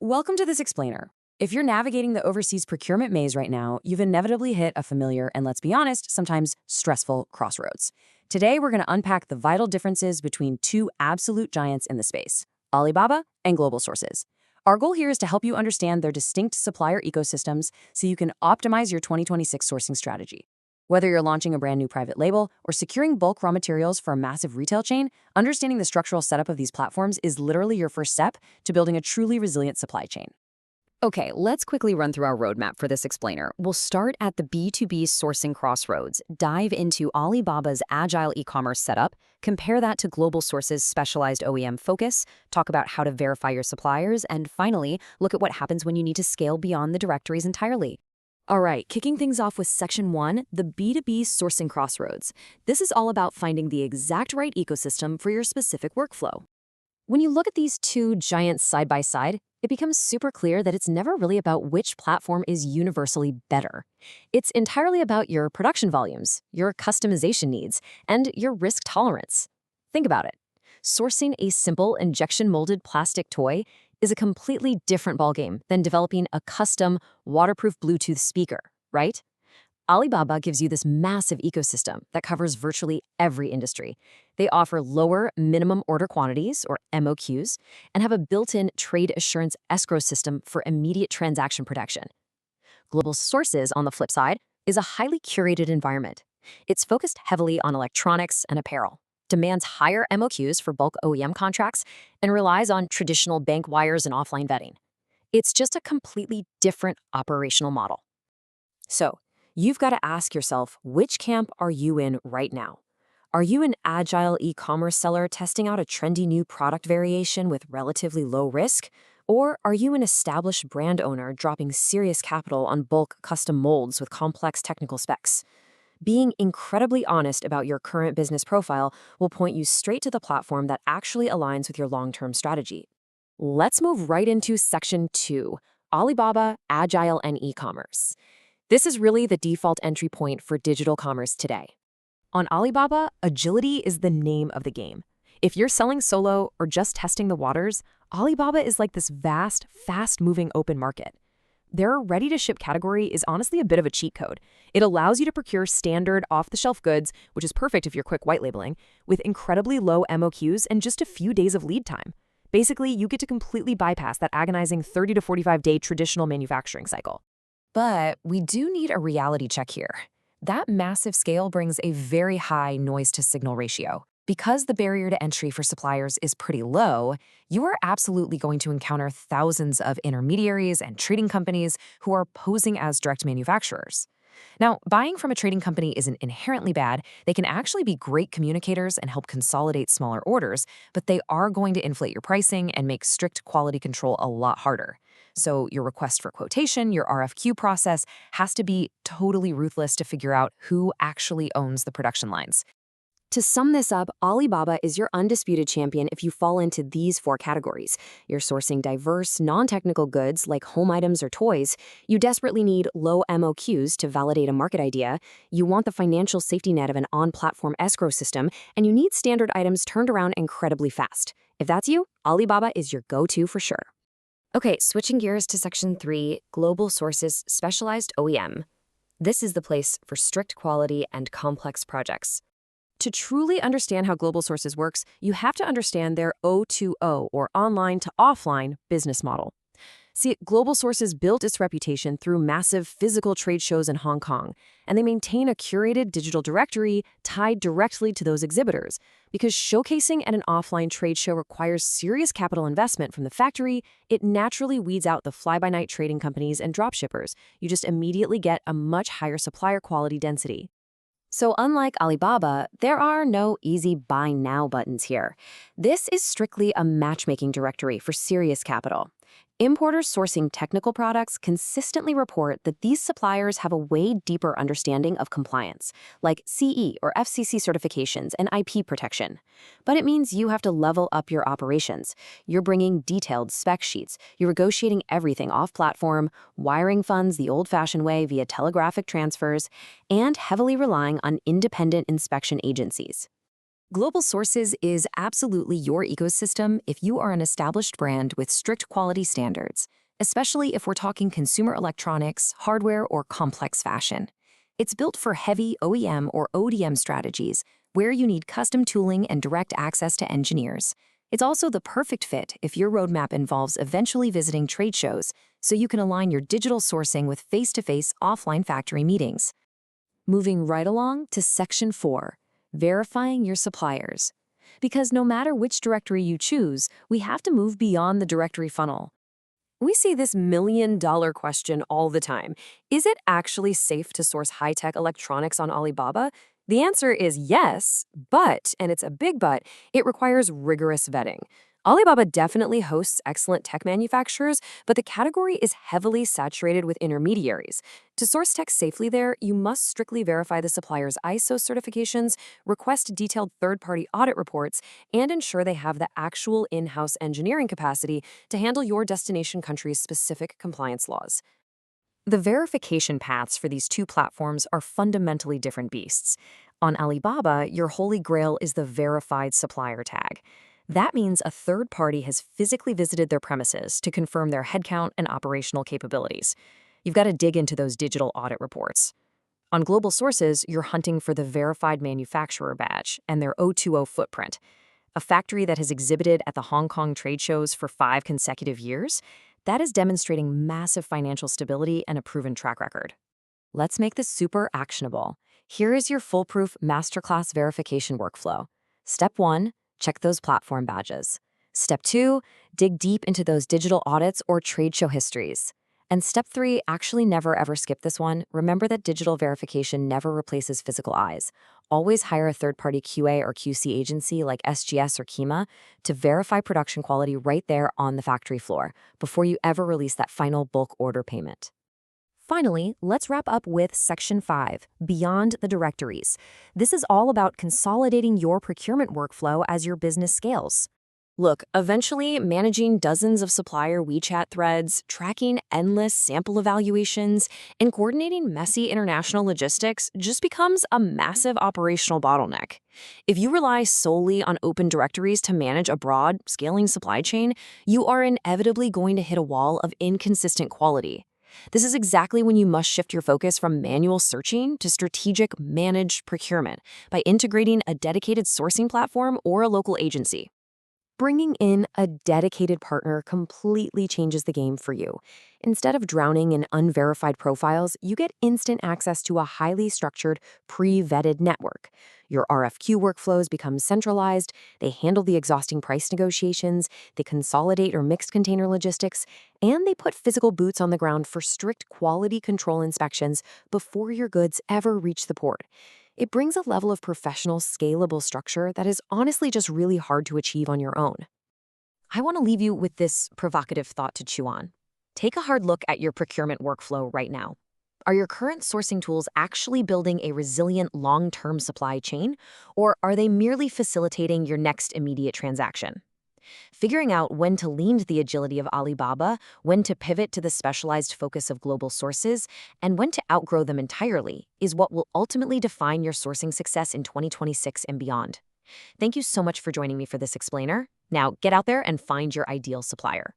Welcome to this explainer. If you're navigating the overseas procurement maze right now, you've inevitably hit a familiar and, let's be honest, sometimes stressful crossroads. Today, we're going to unpack the vital differences between two absolute giants in the space, Alibaba and Global Sources. Our goal here is to help you understand their distinct supplier ecosystems so you can optimize your 2026 sourcing strategy. Whether you're launching a brand new private label or securing bulk raw materials for a massive retail chain, understanding the structural setup of these platforms is literally your first step to building a truly resilient supply chain. Okay, let's quickly run through our roadmap for this explainer. We'll start at the B2B sourcing crossroads, dive into Alibaba's agile e-commerce setup, compare that to Global Sources' specialized OEM focus, talk about how to verify your suppliers, and finally, look at what happens when you need to scale beyond the directories entirely. All right, kicking things off with Section 1, the B2B sourcing crossroads. This is all about finding the exact right ecosystem for your specific workflow. When you look at these two giants side by side, it becomes super clear that it's never really about which platform is universally better. It's entirely about your production volumes, your customization needs, and your risk tolerance. Think about it. Sourcing a simple injection-molded plastic toy is a completely different ballgame than developing a custom, waterproof Bluetooth speaker, right? Alibaba gives you this massive ecosystem that covers virtually every industry. They offer lower minimum order quantities, or MOQs, and have a built-in trade assurance escrow system for immediate transaction protection. Global Sources, on the flip side, is a highly curated environment. It's focused heavily on electronics and apparel, demands higher MOQs for bulk OEM contracts, and relies on traditional bank wires and offline vetting. It's just a completely different operational model. So, you've got to ask yourself, which camp are you in right now? Are you an agile e-commerce seller testing out a trendy new product variation with relatively low risk? Or are you an established brand owner dropping serious capital on bulk custom molds with complex technical specs? Being incredibly honest about your current business profile will point you straight to the platform that actually aligns with your long-term strategy. Let's move right into Section 2, Alibaba, Agile, and E-commerce. This is really the default entry point for digital commerce today. On Alibaba, agility is the name of the game. If you're selling solo or just testing the waters, Alibaba is like this vast, fast-moving open market. Their ready-to-ship category is honestly a bit of a cheat code. It allows you to procure standard, off-the-shelf goods, which is perfect if you're quick white labeling, with incredibly low MOQs and just a few days of lead time. Basically, you get to completely bypass that agonizing 30 to 45-day traditional manufacturing cycle. But we do need a reality check here. That massive scale brings a very high noise-to-signal ratio. Because the barrier to entry for suppliers is pretty low, you are absolutely going to encounter thousands of intermediaries and trading companies who are posing as direct manufacturers. Now, buying from a trading company isn't inherently bad. They can actually be great communicators and help consolidate smaller orders, but they are going to inflate your pricing and make strict quality control a lot harder. So your request for quotation, your RFQ process, has to be totally ruthless to figure out who actually owns the production lines. To sum this up, Alibaba is your undisputed champion if you fall into these four categories. You're sourcing diverse, non-technical goods like home items or toys. You desperately need low MOQs to validate a market idea. You want the financial safety net of an on-platform escrow system. And you need standard items turned around incredibly fast. If that's you, Alibaba is your go-to for sure. Okay, switching gears to Section 3, Global Sources Specialized OEM. This is the place for strict quality and complex projects. To truly understand how Global Sources works, you have to understand their O2O, or online to offline, business model. See, Global Sources built its reputation through massive physical trade shows in Hong Kong, and they maintain a curated digital directory tied directly to those exhibitors. Because showcasing at an offline trade show requires serious capital investment from the factory, it naturally weeds out the fly-by-night trading companies and dropshippers. You just immediately get a much higher supplier quality density. So unlike Alibaba, there are no easy buy now buttons here. This is strictly a matchmaking directory for serious capital. Importers sourcing technical products consistently report that these suppliers have a way deeper understanding of compliance, like CE or FCC certifications and IP protection. But it means you have to level up your operations. You're bringing detailed spec sheets. You're negotiating everything off-platform, wiring funds the old-fashioned way via telegraphic transfers, and heavily relying on independent inspection agencies. Global Sources is absolutely your ecosystem if you are an established brand with strict quality standards, especially if we're talking consumer electronics, hardware, or complex fashion. It's built for heavy OEM or ODM strategies where you need custom tooling and direct access to engineers. It's also the perfect fit if your roadmap involves eventually visiting trade shows, so you can align your digital sourcing with face-to-face offline factory meetings. Moving right along to Section 4, verifying your suppliers. Because no matter which directory you choose, we have to move beyond the directory funnel. We see this million-dollar question all the time. Is it actually safe to source high-tech electronics on Alibaba? The answer is yes, but, and it's a big but, it requires rigorous vetting. Alibaba definitely hosts excellent tech manufacturers, but the category is heavily saturated with intermediaries. To source tech safely there, you must strictly verify the supplier's ISO certifications, request detailed third-party audit reports, and ensure they have the actual in-house engineering capacity to handle your destination country's specific compliance laws. The verification paths for these two platforms are fundamentally different beasts. On Alibaba, your holy grail is the verified supplier tag. That means a third party has physically visited their premises to confirm their headcount and operational capabilities. You've got to dig into those digital audit reports. On Global Sources, you're hunting for the verified manufacturer badge and their O2O footprint. A factory that has exhibited at the Hong Kong trade shows for 5 consecutive years, that is demonstrating massive financial stability and a proven track record. Let's make this super actionable. Here is your foolproof masterclass verification workflow. Step 1, check those platform badges. Step 2, dig deep into those digital audits or trade show histories. And step 3, actually never ever skip this one. Remember that digital verification never replaces physical eyes. Always hire a third-party QA or QC agency like SGS or Kima to verify production quality right there on the factory floor before you ever release that final bulk order payment. Finally, let's wrap up with Section 5, Beyond the Directories. This is all about consolidating your procurement workflow as your business scales. Look, eventually, managing dozens of supplier WeChat threads, tracking endless sample evaluations, and coordinating messy international logistics just becomes a massive operational bottleneck. If you rely solely on open directories to manage a broad, scaling supply chain, you are inevitably going to hit a wall of inconsistent quality. This is exactly when you must shift your focus from manual searching to strategic managed procurement by integrating a dedicated sourcing platform or a local agency. Bringing in a dedicated partner completely changes the game for you. Instead of drowning in unverified profiles, you get instant access to a highly structured, pre-vetted network. Your RFQ workflows become centralized, they handle the exhausting price negotiations, they consolidate or mixed container logistics, and they put physical boots on the ground for strict quality control inspections before your goods ever reach the port. It brings a level of professional, scalable structure that is honestly just really hard to achieve on your own. I want to leave you with this provocative thought to chew on. Take a hard look at your procurement workflow right now. Are your current sourcing tools actually building a resilient long-term supply chain, or are they merely facilitating your next immediate transaction? Figuring out when to lean to the agility of Alibaba, when to pivot to the specialized focus of Global Sources, and when to outgrow them entirely is what will ultimately define your sourcing success in 2026 and beyond. Thank you so much for joining me for this explainer. Now, get out there and find your ideal supplier.